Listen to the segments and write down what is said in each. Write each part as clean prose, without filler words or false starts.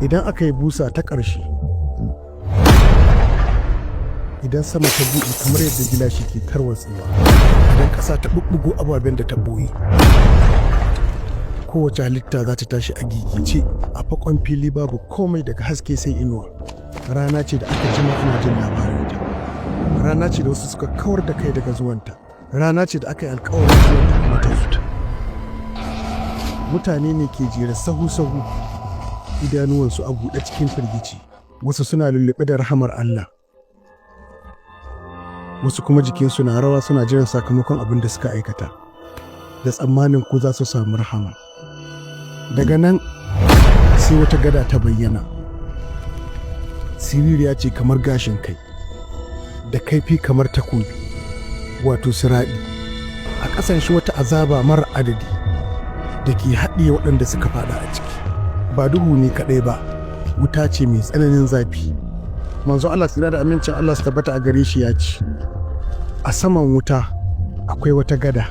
idan aka yi busa ta ƙarshe, idan sama ta buɗe kamar yadda gilashi ke tarwatsewa, idan ƙasa ta ɓuɓɓugo ababen da ta ɓoye, kowace halitta za ta tashi a gigice a fakon fili, babu komai daga haske sai inuwa. Rana ce da aka jima ana jin labarinta, rana ce da wasu suka kawar da kai daga zuwanta, rana ce da aka yi alkawarin zuwanta kuma ta fita. Mutane ne ke jere sahu-sahu, idanuwansu a buɗe cikin firgici, wasu suna lullube da rahamar Allah, wasu kuma jikinsu na rawa suna jiran sakamakon abin da suka aikata, da tsammanin ko za su samu rahama. Daga nan sai wata gada ta bayyana, siririya ce kamar gashin kai, da kaifi kamar takobi, wato siraɗi. A ƙasan shi wata azaba mara adadi da ke haɗiye waɗanda suka faɗa a ciki. Ba duhu ne kaɗai ba, wuta ce mai tsananin zafi. Manzo Allah tsira da amincin Allah su tabbata a gare shi ya ce, a saman wuta akwai wata gada,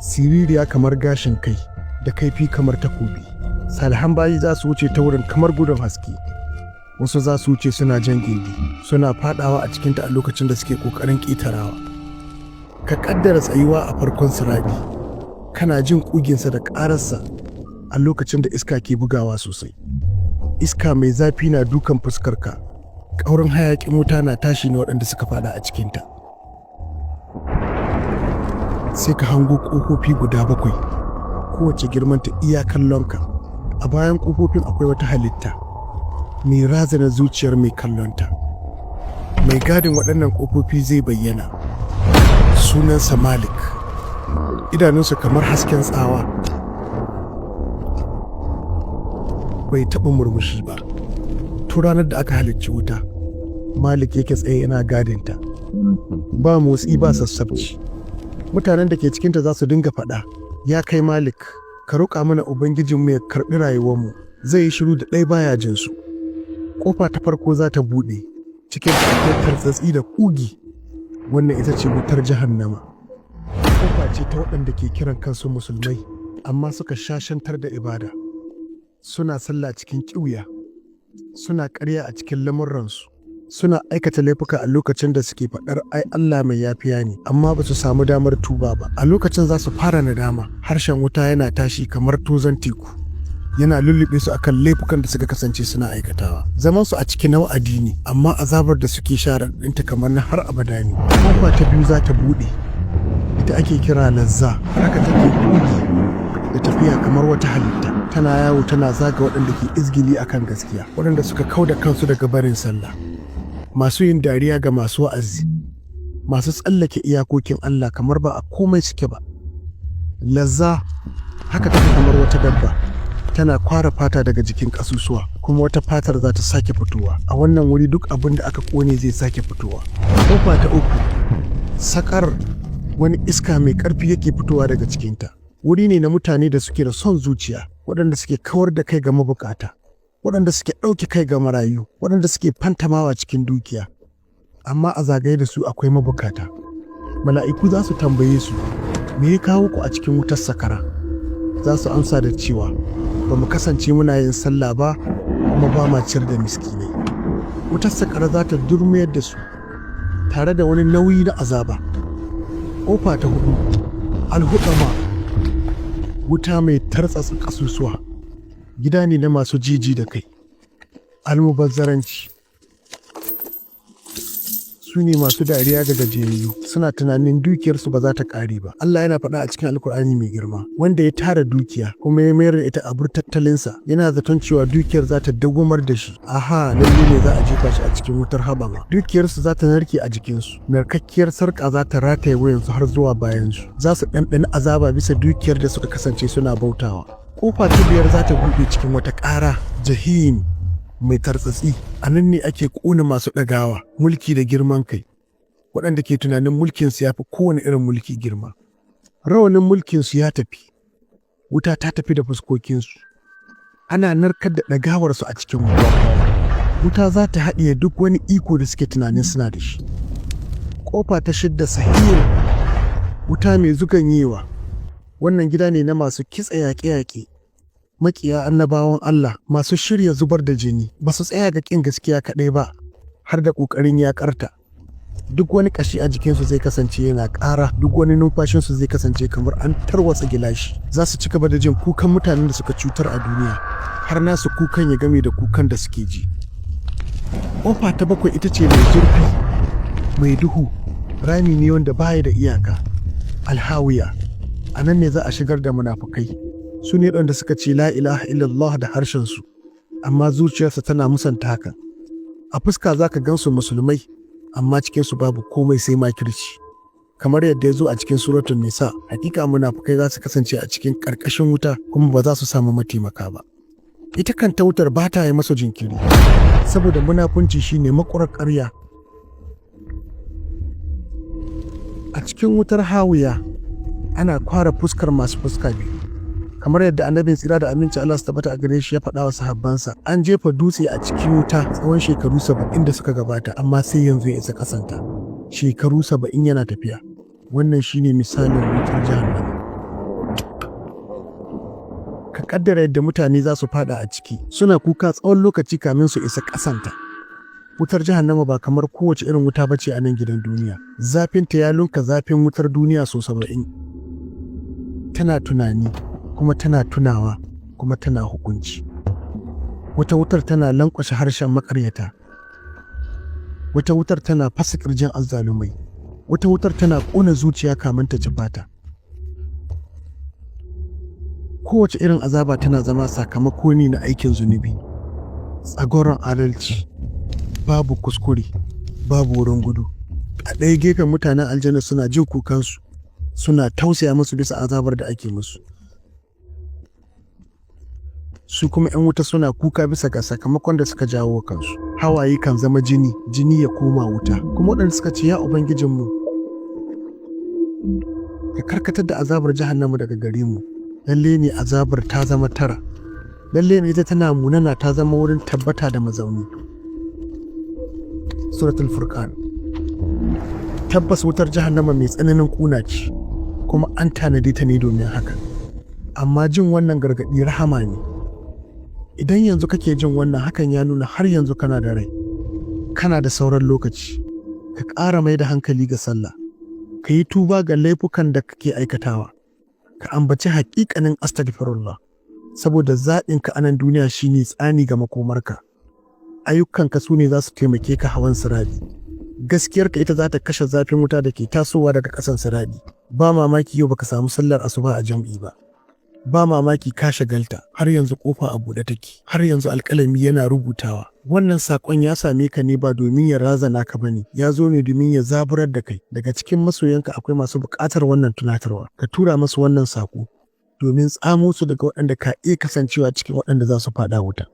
siririya kamar gashin kai, da kaifi kamar takobi. Salihan bayi za su wuce ta wurin kamar gudun haske, wasu za su wuce suna jan gindi, suna fadawa a cikinta a lokacin da suke kokarin ƙetarawa. Ka kaddara tsayuwa a farkon siraɗi, kana jin ƙuginsa da ƙararsa a lokacin da iska ke bugawa sosai. Iska mai zafi na dukan fuskarka, ƙaurin hayaƙin wuta na tashi ne waɗanda suka fada a cikinta. Sai ka hango ƙofofi guda 7, kowace girmanta iya kallonka. A bayan ƙofofin akwai wata halitta mai razana zuciyar mai kallonta. Mai gadin waɗannan ƙofofi zai bayyana, sunansa Malik, idanunsa kamar hasken tsawa, bai taɓa murmushi ba. Tun ranar da aka halicci wuta, Malik yake tsaye yana gadinta, ba motsi ba sassabci. Mutanen da ke cikinta za su dinga faɗa, ya kai Malik, ka roƙa mana Ubangijinmu ya karɓi rayuwarmu. Zai yi shiru da ɗai baya jinsu. Ƙofa ta farko za ta buɗe, cikin akwai tartsatsi da ƙugi. Wannan ita ce wutar jahannama. Ƙofa ce ta waɗanda ke kiran kansu musulmai, amma suka shashantar da ibada. Suna sallah cikin ƙiuya, suna ƙarya a cikin lamurransu, suna aikata laifuka a lokacin da suke faɗar ai Allah mai yafiya ne, amma ba su samu damar tuba ba. A lokacin za su fara nadama, harshen wuta yana tashi kamar tozon teku, yana lullube su akan laifukan da suka kasance suna aikatawa. Zaman su a cikin wa'adi ne, amma azabar da suke sha ɗinta kamar na har abada ne. Kofa ta biyu za ta buɗe, ita ake kira lazza. Haka take buɗe da tafiya kamar wata halitta, tana yawo tana zaga waɗanda ke izgili akan gaskiya, waɗanda suka kauda kansu daga barin sallah, masu yin dariya ga masu wa'azi, masu tsallake iyakokin Allah kamar ba a komai suke ba. Lazza haka take kamar wata dabba, tana kwara fata daga jikin ƙasusuwa, kuma wata fatar za ta sake fitowa. A wannan wuri duk abin da aka ƙone zai sake fitowa. Ƙofa ta uku, sakar, wani iska mai ƙarfi yake fitowa daga cikinta. Wuri ne na mutane da suke da son zuciya, waɗanda suke kawar da kai ga mabukata, waɗanda suke ɗauke kai ga marayu, waɗanda suke fantamawa cikin dukiya. Amma a zagaye da su akwai mabukata. Mala'iku za su tambaye su, me ya kawo ku a cikin wutar sakara? Za su amsa da cewa, ba mu kasance muna yin sallah ba, kuma ba ma ciyar da miskinai. Wutar sakara za ta durmuyar da su, tare da wani nauyi na azaba. Ƙofa ta 4, alhuɗama, wuta mai tartsatsa ƙasusuwa. Gida ne na masu jiji da kai, almubazzaranci. Su ne masu dariya ga gajiyayyu, suna tunanin dukiyarsu ba za ta ƙare ba. Allah yana faɗa a cikin Alkur'ani mai girma, wanda ya tara dukiya kuma ya mayar da ita abur tattalinsa, yana zaton cewa dukiyar za ta dawwamar da shi. Aha, lalle ne za a jefa shi a cikin wutar habama. Dukiyarsu za ta narke a jikinsu, narkakkiyar sarƙa za ta rataye wuyansu har zuwa bayansu. Za su ɗanɗani azaba bisa dukiyar da suka kasance suna bautawa. Ƙofa ta 5 za ta buɗe cikin wata ƙara, jahim mai tartsatsi. A nan ne ake ƙona masu ɗagawa, mulki da girman kai, waɗanda ke tunanin mulkinsu ya fi kowane irin mulki girma. Rawanin mulkinsu ya tafi, wuta ta tafi da fuskokinsu, ana narkar da ɗagawarsu a cikin wuta. Wuta za ta haɗiye duk wani iko da suke tunanin suna da shi. Ƙofa ta 6, sahiyar, wuta mai zuganyewa. Wannan gida ne na masu kitsa yaƙe-yaƙe, makiya annabawan Allah masu shirya zubar da jini ba su tsaya ga ƙin gaskiya kaɗai ba har da ƙoƙarin yaƙarta. Duk wani ƙashi a jikinsu zai kasance yana ƙara, duk wani numfashinsu zai kasance kamar an tarwatsa gilashi. Za su ci gaba da jin kukan mutanen da suka cutar a duniya har nasu kukan ya game da kukan da suke ji. Ƙofa ta 7 ita ce mai zurfi, mai duhu, rami ne wanda baya da iyaka. Alhawiya, a nan ne za a shigar da munafukai. Su ne waɗanda suka ce la ilaha illallah da harshensu, amma zuciyarsa tana musanta hakan. A fuska za ka gansu musulmai, amma cikinsu babu komai sai makirci. Kamar yadda ya zo a cikin suratul Nisa, hakika munafukai za su kasance a cikin ƙarƙashin wuta kuma ba za su samu mataimaka ba. Ita kanta wutar ba ta yi masa jinkiri, saboda munafunci shine makwarar ƙarya. A cikin wutar hawiya ana kwara fuskar masu fuska biyu. Kamar yadda annabin tsira da aminci Allah su tabbata a gare shi ya faɗa wa sahabbansa, an jefa dutse a cikin wuta tsawon shekaru 70 da suka gabata, amma sai yanzu ya isa ƙasanta. Shekaru 70 yana tafiya. Wannan shine misalin wutar jahannama. Ka kaddara yadda mutane za su fada a ciki, suna kuka tsawon lokaci kamin su isa ƙasanta. Wutar jahannama ba kamar kowace irin wuta bace a nan gidan duniya. Zafinta ya lunka zafin wutar duniya so 70. Tana tunani, kuma tana tunawa, kuma tana hukunci. Wata wutar tana lankwashe harshen makaryata. Wata wutar tana fasa ƙirjin azzalumai. Wata wutar tana ƙona zuciya kamin ta ci fata. Kowace irin azaba tana zama sakamako ne na aikin zunubi. Tsagoron adalci, babu kuskure, babu wurin gudu. A ɗaya gefen mutanen aljanna suna jin kukansu, suna tausaya musu bisa azabar da ake musu. Su kuma 'yan wuta suna kuka bisa ga sakamakon da suka jawo kansu. Hawaye kan zama jini, jini ya koma wuta. Kuma waɗanda suka ce, ya Ubangijinmu, ka karkatar da azabar jahannama daga gare mu. Lalle ne azabar ta zama tara. Lalle ne ita tana munana ta zama wurin tabbata da mazauni. Suratul Furqan. Tabbas wutar jahannama mai tsananin ƙuna ce, kuma an tanadi ta ne domin haka. Amma jin wannan gargaɗi rahama ne. Idan yanzu kake jin wannan, hakan ya nuna har yanzu kana da rai, kana da sauran lokaci. Ka ƙara mai da hankali ga sallah, ka yi tuba ga laifukan da kake aikatawa, ka ambaci haƙiƙanin astaghfirullah, saboda zaɓinka a nan duniya shine tsani ga makomarka. Ayyukanka su ne za su taimake ka hawan siradi. Gaskiyarka ita za ta kashe zafin wuta da ke tasowa daga ƙasan siradi. Ba mamaki yau baka samu sallar asuba a jam'i ba. Ba mamaki ka shagalta, har yanzu kofa a buɗe take, har yanzu alƙalami yana rubutawa. Wannan saƙon ya same ka ne ba domin ya razana ka bane, ya zo ne domin ya zaburar da kai. Daga cikin masoyanka akwai masu buƙatar wannan tunatarwa. Ka tura masu wannan saƙo domin tsamo su daga waɗanda ka iya kasancewa cikin waɗanda za su faɗa wuta.